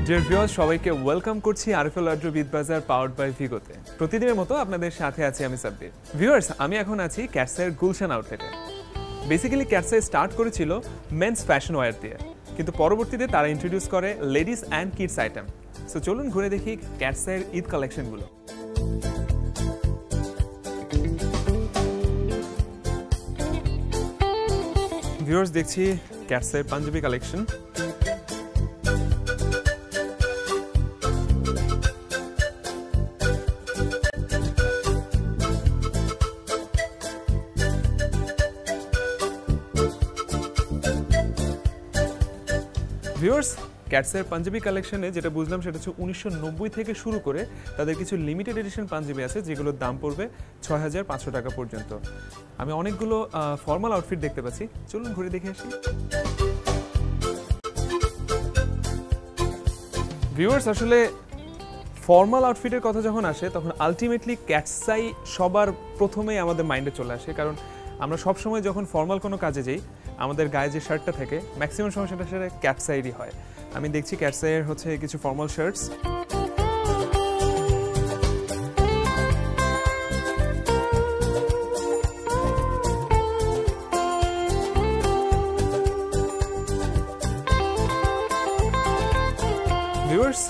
Dear viewers, সবাইকে welcome করছি RFL wardrobe Eid বাজার পাওয়ার্ড বাই ভিগোতে। প্রতিদিনের মতো আপনাদের সাথে আছি আমি সাব্বির। ভিউয়ার্স, আমি এখন আছি ক্যাটসাইয়ের গুলশান আউটলেটে। বেসিক্যালি ক্যাটসাই স্টার্ট করেছিল মেন্স ফ্যাশন ওয়্যার দিয়ে, কিন্তু পরবর্তীতে তারা ইন্ট্রোডিউস করে ladies and kids item. So চলুন ঘুরে দেখি ক্যাটসাইয়ের ঈদ কালেকশনগুলো। ভিউয়ার্স, দেখছি ক্যাটসাইয়ের পাঞ্জাবি কালেকশন। ভিউয়ার্স, ক্যাটসাইয়ের পাঞ্জাবি কালেকশনে যেটা বুঝলাম সেটা হচ্ছে 1990 থেকে শুরু করে তাদের কিছু লিমিটেড এডিশন পাঞ্জাবি আছে যেগুলোর দাম পড়বে 6500 টাকা পর্যন্ত। আমি অনেকগুলো ফর্মাল আউটফিট দেখতে পাচ্ছি, চলুন ঘুরে দেখে আসি। ভিউয়ার্স, আসলে ফর্মাল আউটফিটের কথা যখন আসে তখন আলটিমেটলি ক্যাটসাই সবার প্রথমেই আমাদের মাইন্ডে চলে আসে, কারণ আমরা সবসময় যখন ফর্মাল কোনো কাজে যাই আমাদের গায়ে যে শার্টটা থাকে ম্যাক্সিমাম সময় সেটা ক্যাটসাইরই হয়। আমি দেখছি ক্যাটসাইয়ের হচ্ছে কিছু ফর্মাল শার্টস। ভিউয়ার্স,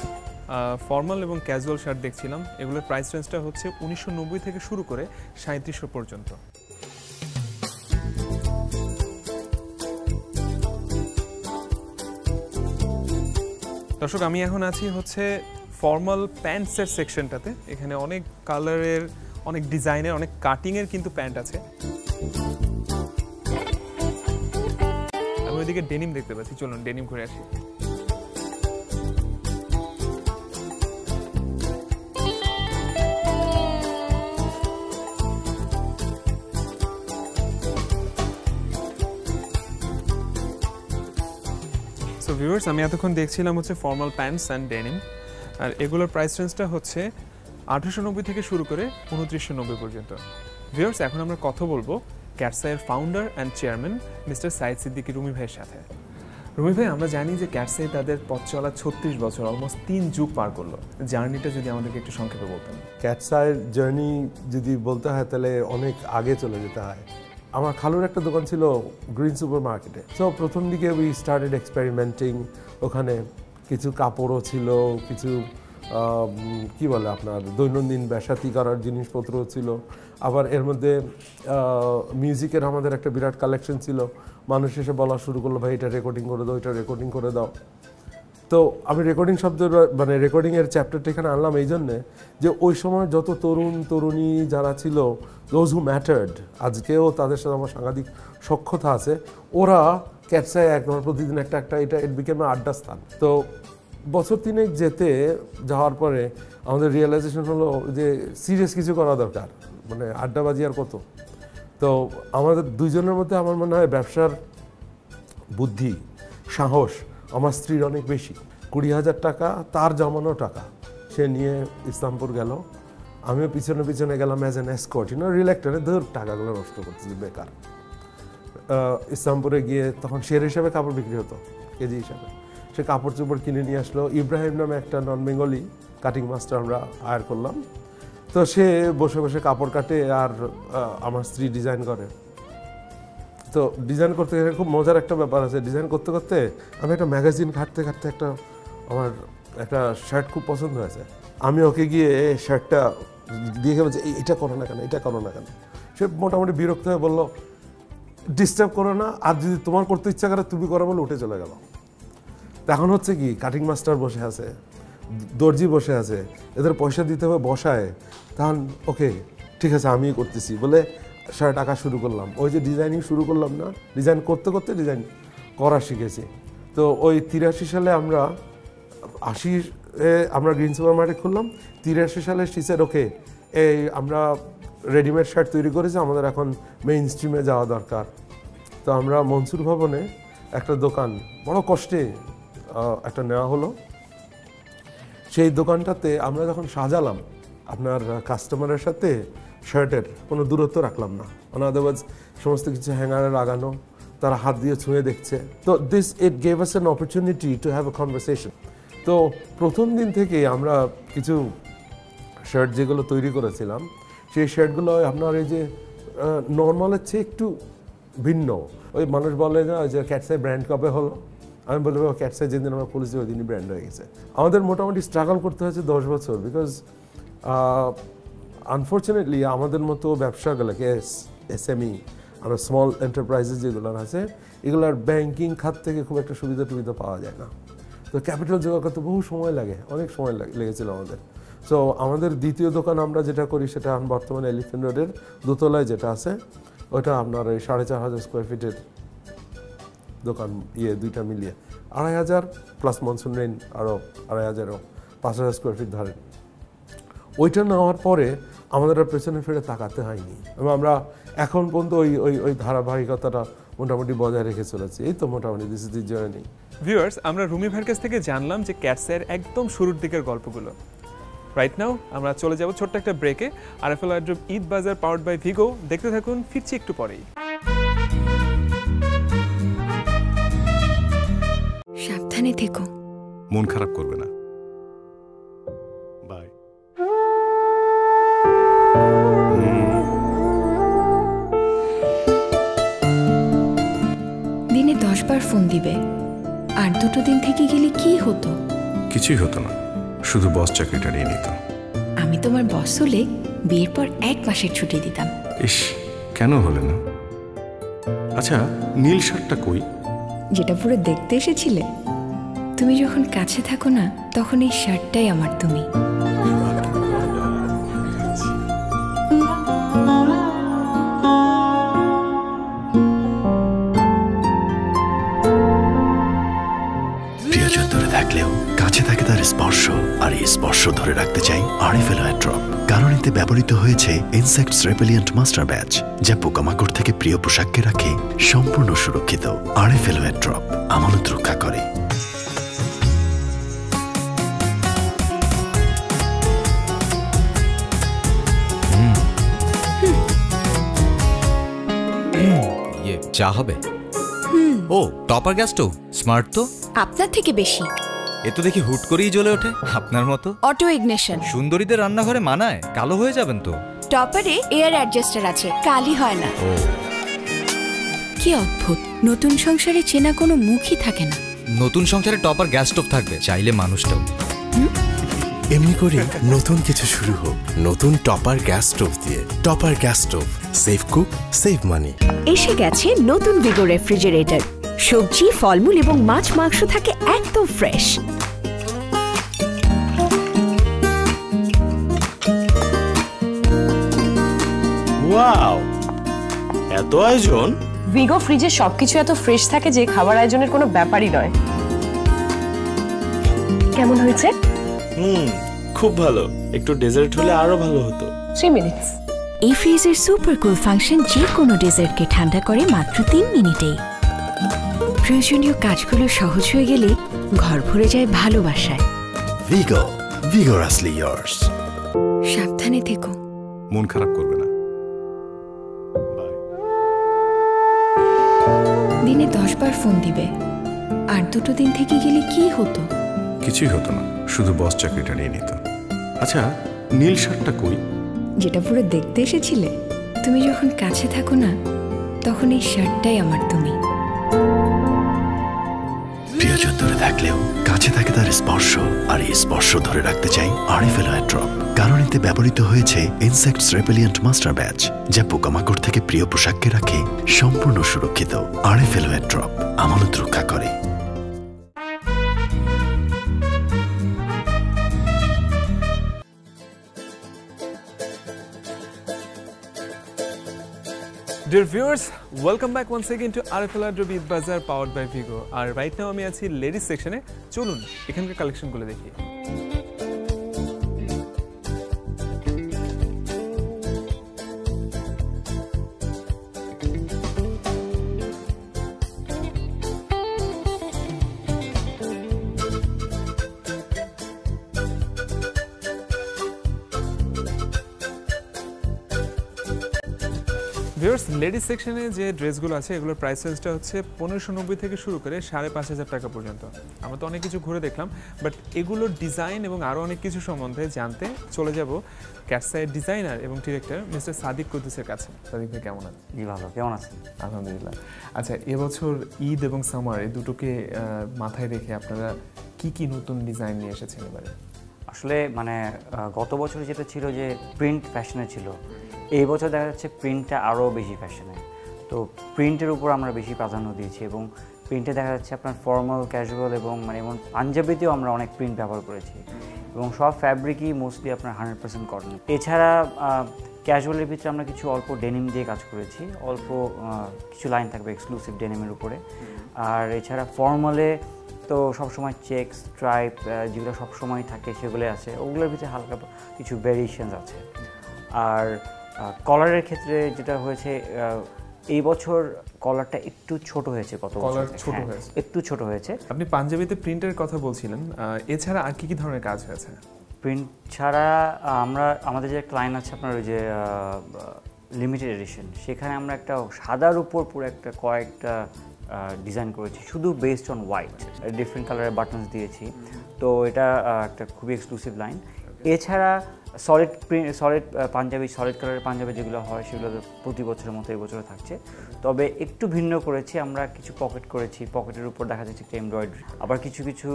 ফর্মাল এবং ক্যাজুয়াল শার্ট দেখছিলাম, এগুলোর প্রাইস রেঞ্জটা হচ্ছে 1990 থেকে শুরু করে 3700 পর্যন্ত। দর্শক, আমি এখন আছি হচ্ছে ফর্মাল প্যান্টসের সেকশনটাতে। এখানে অনেক কালারের, অনেক ডিজাইনের, অনেক কাটিংয়ের কিন্তু প্যান্ট আছে। আমি ওইদিকে ডেনিম দেখতে পাচ্ছি, চলুন ডেনিম ঘুরে আসি। সো ভিউয়ার্স, আমি এতক্ষণ দেখছিলাম হচ্ছে ফর্মাল প্যান্টস অ্যান্ড ডেনিম, আর এগুলোর প্রাইস রেঞ্জটা হচ্ছে 1890 থেকে শুরু করে 2990 পর্যন্ত। ভিউয়ার্স, এখন আমরা কথা বলবো ক্যাটসাইয়ের founder and chairman mister Saeed Siddiqui Rumi ভাইয়ের সাথে। রুমি ভাই, আমরা জানি যে ক্যাটসাই তাদের পথ চলা 36 বছর, অলমোস্ট 3 যুগ পার করলো। জার্নিটা যদি আমাদেরকে একটু সংক্ষেপে বলতেন। ক্যাটসাইয়ের জার্নি যদি বলতে হয় তাহলে অনেক আগে চলে যেতে হয়। আমার খালুর একটা দোকান ছিল গ্রিন সুপার মার্কেটে। সো প্রথম দিকে উই স্টার্টেড এক্সপেরিমেন্টিং। ওখানে কিছু কাপড়ও ছিল, কিছু কি বলে আপনার দৈনন্দিন ব্যাসাতি করার জিনিসপত্রও ছিল। আবার এর মধ্যে মিউজিকের আমাদের একটা বিরাট কালেকশন ছিল। মানুষ এসে বলা শুরু করলো, ভাই এটা রেকর্ডিং করে দাও, এটা রেকর্ডিং করে দাও। তো আমি রেকর্ডিং শব্দের মানে রেকর্ডিংয়ের চ্যাপ্টারটা এখানে আনলাম এই জন্যে যে ওই সময় যত তরুণ তরুণী যারা ছিল, দোজ হু ম্যাটার্ড, আজকেও তাদের সাথে আমার সাংঘাতিক সখ্যতা আছে। ওরা ক্যাটসাই একদম প্রতিদিন একটা এটা ইট বিকেম আড্ডা স্থান। তো বছর 3 যাওয়ার পরে আমাদের রিয়েলাইজেশন হলো যে সিরিয়াস কিছু করা দরকার, মানে আড্ডাবাজি আর কত। তো আমাদের দুইজনের মধ্যে আমার মনে হয় ব্যবসার বুদ্ধি, সাহস আমার স্ত্রীর অনেক বেশি। 20,000 টাকা তার জমানো টাকা সে নিয়ে ইসলামপুর গেল, আমিও পিছনে পিছনে গেলাম অ্যাজ অ্যান এসকর্ট, রিলেক্টরে ধর টাকাগুলো নষ্ট করতেছি বেকার। ইসলামপুরে গিয়ে তখন শের হিসাবে কাপড় বিক্রি হতো, কেজি হিসাবে। সে কাপড় চোপড় কিনে নিয়ে আসলো। ইব্রাহিম নামে একটা নন বেঙ্গলি কাটিং মাস্টার আমরা হায়ার করলাম। তো সে বসে বসে কাপড় কাটে আর আমার স্ত্রী ডিজাইন করে। তো ডিজাইন করতে গেলে খুব মজার একটা ব্যাপার আছে। ডিজাইন করতে করতে আমি একটা ম্যাগাজিন ঘাঁটতে একটা আমার একটা শার্ট খুব পছন্দ হয়েছে। আমি ওকে গিয়ে শার্টটা দিয়ে বলছি, এটা করো না কেন, এটা করো না কেন। সে মোটামুটি বিরক্ত হয়ে বললো, ডিস্টার্ব করো না, আর যদি তোমার করতে ইচ্ছা করে তুমি করো বলে উঠে চলে গেল। এখন হচ্ছে কি, কাটিং মাস্টার বসে আছে, দর্জি বসে আছে, এদের পয়সা দিতে হবে বসায়। তখন ওকে ঠিক আছে আমিই করতেছি বলে শার্ট আঁকা শুরু করলাম। ওই যে ডিজাইনিং শুরু করলাম না, ডিজাইন করতে করতে ডিজাইন করা শিখেছি। তো ওই 83 সালে আমরা 80 আমরা গ্রিন সুপার মার্কেট খুললাম। 83 সালে শিসের ওকে এই আমরা রেডিমেড শার্ট তৈরি করেছি, আমাদের এখন মেইন স্ট্রিমে যাওয়া দরকার। তো আমরা মনসুর ভবনে একটা দোকান বড় কষ্টে একটা নেওয়া হলো। সেই দোকানটাতে আমরা যখন সাজালাম, আপনার কাস্টমারের সাথে শার্টের কোনো দূরত্ব রাখলাম না, মানে আদারওয়াইজ সমস্ত কিছু হ্যাঙ্গারে লাগানো, তারা হাত দিয়ে ছুঁয়ে দেখছে। তো ইট gave us an opportunity to have a conversation. তো প্রথম দিন থেকে আমরা কিছু শার্ট যেগুলো তৈরি করেছিলাম সেই শার্টগুলো আপনার এই যে নর্মালের চেয়ে একটু ভিন্ন। ওই মানুষ বলে না যে ক্যাটসাই ব্র্যান্ড কবে হলো, আমি বলবো ক্যাটসাই যেদিন আমরা খুলেছি ওই দিনই ব্র্যান্ড হয়ে গেছে। আমাদের মোটামুটি স্ট্রাগল করতে হয়েছে 10 বছর, বিকজ আনফর্চুনেটলি আমাদের মতো ব্যবসাগুলোকে এসএমই আমরা স্মল এন্টারপ্রাইজেস যেগুলো আছে এগুলোর ব্যাংকিং খাত থেকে খুব একটা সুবিধা টুবিধা পাওয়া যায় না। তো ক্যাপিটাল জোগাড় করতে বহু সময় লাগে, অনেক সময় লেগেছিল আমাদের। সো আমাদের দ্বিতীয় দোকান আমরা যেটা করি সেটা বর্তমানে এলিফ্যান্ট রোডের দোতলায় যেটা আছে ওটা আপনার ওই 4,500 স্কোয়ার ফিটের দোকান, দুইটা মিলিয়ে 2,500 প্লাস মনসুন রেন আরও 2,500, 5,000 স্কোয়ার ফিট ধরেন। ওইটা নেওয়ার পরে আমাদের আর পেছনে ফিরে তাকাতে হয়নি এবং আমরা এখন পর্যন্ত ওই ধারাবাহিকতাটা মোটামুটি বজায় রেখে চলেছি। এই তো মোটামুটি this is the journey. Viewers, আমরা রুমি ভাইয়ের কাছ থেকে জানলাম যে ক্যাটসাইয়ের একদম শুরুর দিকের গল্পগুলো। রাইট নাও আমরা চলে যাব ছোট্ট একটা ব্রেকে। আরএফএল ওয়ারড্রোব ঈদ বাজার পাওয়ার্ড বাই ভিগো, দেখতে থাকুন, ফিরছি একটু পরেই। সাবধানে থেকো, মন খারাপ করবে না। বাই। দিনে 10 বার ফোন দিবে, আর 2 দিন থেকে গেলে কি হতো? কিছুই হতো না, শুধু বস চাকরিটা নিয়ে নিত। আমি তোমার বস হলে বিয়ের পর 1 মাসের ছুটি দিতাম। ইস, কেন হলে না? আচ্ছা, নীল শার্টটা কই? যেটা পুরো দেখতে এসেছিলে। তুমি যখন কাছে থাকো না তখন এই শার্টটাই আমার তুমি। প্রিয়জন ধরে থাকলেও কাছে থাকে তার স্পর্শ, আর এই স্পর্শ ধরে রাখতে চাই আরএফএল ওয়ারড্রোব, কারণ এতে ব্যবহৃত হয়েছে ইনসেক্টস রেপেলিয়েন্ট মাস্টার ব্যাচ, যা পোকামাকড় থেকে প্রিয় পোশাককে রাখে সম্পূর্ণ সুরক্ষিত। আরএফএল ওয়ারড্রোব আমানত রক্ষা করে। চা হবে? ও, টপার গ্যাস স্টোভ, স্মার্ট তো। আপনার থেকে বেশি। এ তো দেখি হুট করেই জ্বলে ওঠে, আপনার মতো। Auto ignition. সুন্দরীদের রান্নাঘরে মানায়, কালো হয়ে যাবেন তো। টপারে এয়ার অ্যাডজাস্টার আছে, কালি হয় না। ও, কি অদ্ভুত, নতুন সংসারে চেনা কোনো মুখই থাকে না। নতুন সংসারে টপার গ্যাস স্টোভ থাকবে, চাইলে মানুষটাও। এমনি করে নতুন কিছু শুরু হোক নতুন টপার গ্যাস স্টোভ দিয়ে। Topper gas stove, save cook, save মানি। এসে গেছে নতুন ভিগো রেফ্রিজারেটর। সবজি, ফলমূল এবং মাছ মাংস থাকে একদম ফ্রেশ। ওয়াও, এত আয়োজন! ভিগো ফ্রিজে সবকিছু এত ফ্রেশ থাকে যে খাবার আয়োজনের কোনো ব্যাপারই নয়। কেমন হয়েছে? খুব ভালো। একটু ডেজার্ট হলে আরো ভালো হতো। 3 মিনিটস। এই ফ্রিজের সুপার কুল ফাংশন যে কোনো ডেজার্টকে ঠান্ডা করে মাত্র 3 মিনিটেই। প্রয়োজনীয় কাজগুলো সহজ হয়ে গেলে ঘর ভরে যায় ভালোবাসায়। ভিগো, ভিগোরাসলি ইয়ার্স। সাবধানে থেকো, মন খারাপ করবে না। বাই। দিনে 10 বার ফোন দিবে, আর 2 দিন থেকে গেলে কি হতো? কিছুই হতো না, শুধু বস চাকরিটা নিয়ে নিত। আচ্ছা, নীল শার্টটা কই? যেটা পুরো দেখতে এসেছিলে। তুমি যখন কাছে থাকো না তখন এই শার্টটাই আমার তুমি। প্রিয়জন ধরে থাকলেও কাছে থাকে তার স্পর্শ, আর এই স্পর্শ ধরে রাখতে চাই আরএফএল ওয়ারড্রোব, কারণ এতে ব্যবহৃত হয়েছে ইনসেক্টস রেপেলিয়েন্ট মাস্টার ব্যাচ, যা পোকামাকড় থেকে প্রিয় পোশাককে রাখে সম্পূর্ণ সুরক্ষিত। আরএফএল ওয়ারড্রোব আমানত রক্ষা করে। Dear viewers, welcome back once again to RFL Wardrobe Eid Bazaar powered by Vigo. আর রাইট নাও আমি আছি লেডিস সেকশনে। চলুন এখানকার কালেকশনগুলো দেখি। ভিউয়ার্স, লেডিস সেকশনে যে ড্রেসগুলো আছে এগুলোর প্রাইস রেঞ্জটা হচ্ছে 1590 থেকে শুরু করে 5500 টাকা পর্যন্ত। আমরা তো অনেক কিছু ঘুরে দেখলাম, বাট এগুলোর ডিজাইন এবং আরও অনেক কিছু সম্বন্ধে জানতে চলে যাব ক্যাটসাইয়ের ডিজাইনার এবং ডিরেক্টর মিস্টার সাদিক কুদ্দুসের কাছে। সাদিক ভাই কেমন আছেন? জি ভালো, কেমন আছেন? আলহামদুলিল্লাহ। আচ্ছা, এবছর ঈদ এবং সামার এই দুটোকে মাথায় রেখে আপনারা কি কি নতুন ডিজাইন নিয়ে এসেছেন এবারে? আসলে মানে গত বছর যেটা ছিল যে প্রিন্ট ফ্যাশনে ছিল, এই বছর দেখা যাচ্ছে প্রিন্টটা আরও বেশি ফ্যাশনে। তো প্রিন্টের উপর আমরা বেশি প্রাধান্য দিয়েছি এবং প্রিন্টে দেখা যাচ্ছে আপনার ফর্মাল, ক্যাজুয়াল এবং মানে এমন পাঞ্জাবিতেও আমরা অনেক প্রিন্ট ব্যবহার করেছি এবং সব ফ্যাব্রিকই মোস্টলি আপনার 100% কটন। এছাড়া ক্যাজুয়ালের ভিতরে আমরা কিছু অল্প ডেনিম দিয়ে কাজ করেছি, অল্প কিছু লাইন থাকবে এক্সক্লুসিভ ডেনিমের উপরে। আর এছাড়া ফর্মালে তো সবসময় চেক, স্ট্রাইপ যেগুলো সবসময় থাকে সেগুলো আছে, ওগুলোর ভিতরে হালকা কিছু ভেরিয়েশনস আছে। আর কলারের ক্ষেত্রে যেটা হয়েছে এই বছর কলারটা একটু ছোট হয়েছে, একটু ছোট হয়েছে। আপনি পাঞ্জাবিতে প্রিন্টের কথা বলছিলেন, এছাড়া আর কি কি ধরনের কাজ হয়েছে? প্রিন্ট ছাড়া আমাদের যে ক্লায়েন্ট আছে আপনার ওই যে লিমিটেড এডিশন, সেখানে আমরা একটা সাদার উপর পুরো একটা কয়েকটা ডিজাইন করেছি শুধু বেসড অন হোয়াইট, ডিফারেন্ট কালারের বাটনস দিয়েছি। তো এটা একটা খুবই এক্সক্লুসিভ লাইন। এছাড়া সলিড পাঞ্জাবি, সলিড কালারের পাঞ্জাবি যেগুলো হয় সেগুলো প্রতি বছরের মতো এই বছরও থাকছে, তবে একটু ভিন্ন করেছি। আমরা কিছু পকেট করেছি, পকেটের উপর দেখা যাচ্ছে একটা এমব্রয়ডারি। আবার কিছু কিছু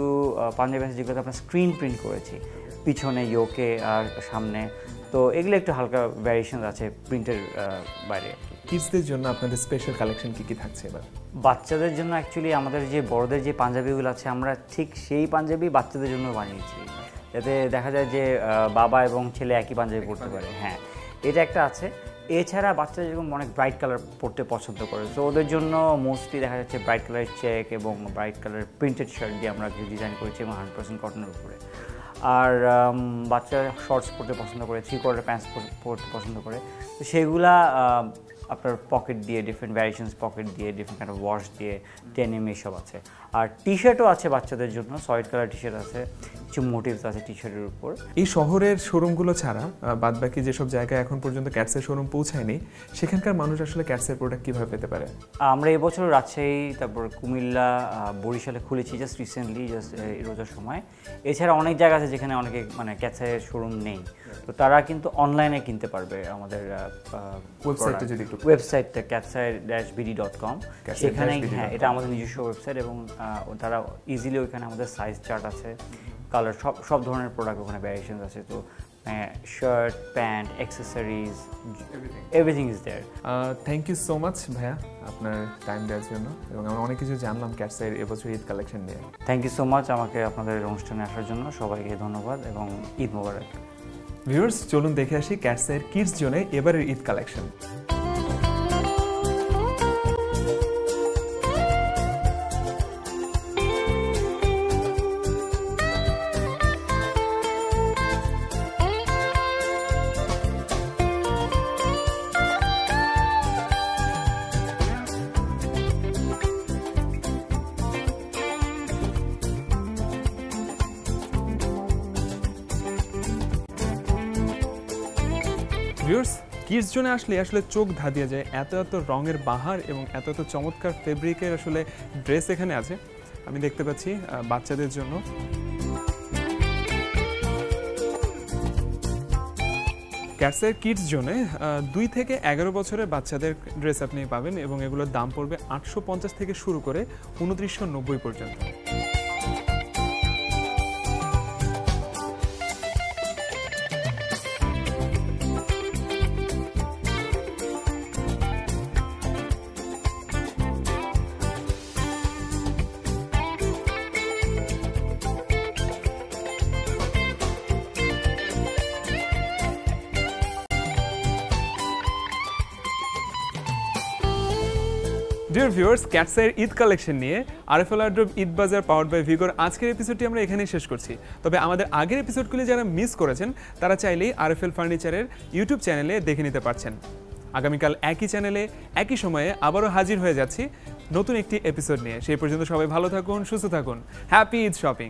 পাঞ্জাবি আছে যেগুলোতে আমরা স্ক্রিন প্রিন্ট করেছি, পিছনে, ইয়োকে আর সামনে। তো এগুলো একটু হালকা ভ্যারিয়েশন আছে প্রিন্টের বাইরে। কিডসদের জন্য আপনাদের স্পেশাল কালেকশন কি কি থাকছে এবার? বাচ্চাদের জন্য অ্যাকচুয়ালি আমাদের যে বড়দের যে পাঞ্জাবিগুলো আছে আমরা ঠিক সেই পাঞ্জাবি বাচ্চাদের জন্য বানিয়েছি, যাতে দেখা যায় যে বাবা এবং ছেলে একই পাঞ্জাবি পরতে পারে। হ্যাঁ, এটা একটা আছে। এছাড়া বাচ্চারা যেরকম অনেক ব্রাইট কালার পরতে পছন্দ করে, তো ওদের জন্য মোস্টলি দেখা যাচ্ছে ব্রাইট কালারের চেক এবং ব্রাইট কালারের প্রিন্টেড শার্ট দিয়ে আমরা কিছু ডিজাইন করেছি এবং 100% কটনের উপরে। আর বাচ্চারা শর্টস পরতে পছন্দ করে, 3/4 প্যান্টস পরতে পছন্দ করে, তো সেগুলা আপনার পকেট দিয়ে, ডিফারেন্ট ভ্যারিয়েশনস পকেট দিয়ে, ডিফারেন্ট কাইন্ড অফ ওয়াশ দিয়ে, ডেনিম এইসব আছে। আর টি শার্টও আছে বাচ্চাদের জন্য, সলিড কালার টি শার্ট আছে, কিছু মোটিভস আছে টি শার্টের উপর। এই শহরের শোরুমগুলো ছাড়া বাদবাকি যেসব জায়গায় এখন পর্যন্ত ক্যাটসের শোরুম পৌঁছায়নি, সেখানকার মানুষ আসলে ক্যাটসের প্রোডাক্ট কীভাবে পেতে পারে? আমরা এবছর রাজশাহী, তারপর কুমিল্লা, বরিশালে খুলেছি জাস্ট রিসেন্টলি, জাস্ট রোজার সময়। এছাড়া অনেক জায়গা আছে যেখানে অনেকে মানে ক্যাটসের শোরুম নেই, তো তারা কিন্তু অনলাইনে কিনতে পারবে আমাদের ওয়েবসাইটে। যদি একটু ওয়েবসাইটটা catsair-bd.com, সেখানে হ্যাঁ এটা আমাদের নিজস্ব ওয়েবসাইট এবং তারা ইজিলি ওইখানে আমাদের সাইজ চার্ট আছে, কালার, সব ধরনের প্রোডাক্ট ওখানে ভ্যারিয়েশনস আছে। তো shirt, pant, accessories, everything is there. Thank you so much ভাইয়া আপনার টাইম দেওয়ার জন্য, এবং আমরা অনেক কিছু জানলাম ক্যাটসের এবছর ঈদ কালেকশন নিয়ে। থ্যাংক ইউ সো মাচ আমাকে আপনাদের অনুষ্ঠানে আসার জন্য, সবাইকে ধন্যবাদ এবং ঈদ মোবারক। ভিউয়ার্স, চলুন দেখে আসি ক্যাটসের কিডস জোনে এবারের ঈদ কালেকশন। ভিউয়ার্স, কিডস জোনে আসলে চোখ ধাঁধিয়ে যায়, এত এত রঙের বাহার এবং এত এত চমৎকার ফেব্রিকের আসলে ড্রেস এখানে আছে। আমি দেখতে পাচ্ছি বাচ্চাদের জন্য ক্যাটসের কিডস জোনে 2 থেকে 11 বছরের বাচ্চাদের ড্রেস আপনি পাবেন এবং এগুলোর দাম পড়বে 850 থেকে শুরু করে 2990 পর্যন্ত। ডিয়ার ভিউয়ার্স, ক্যাটসের ঈদ কালেকশন নিয়ে আরএফএল ওয়ারড্রোব ঈদ বাজার পাওয়ার্ড বাই ভিগোর আজকের এপিসোডটি আমরা এখানেই শেষ করছি। তবে আমাদের আগের এপিসোডগুলি যারা মিস করেছেন তারা চাইলেই আরএফএল ফার্নিচারের ইউটিউব চ্যানেলে দেখে নিতে পারছেন। আগামীকাল একই চ্যানেলে একই সময়ে আবারও হাজির হয়ে যাচ্ছি নতুন একটি এপিসোড নিয়ে। সেই পর্যন্ত সবাই ভালো থাকুন, সুস্থ থাকুন। Happy Eid shopping.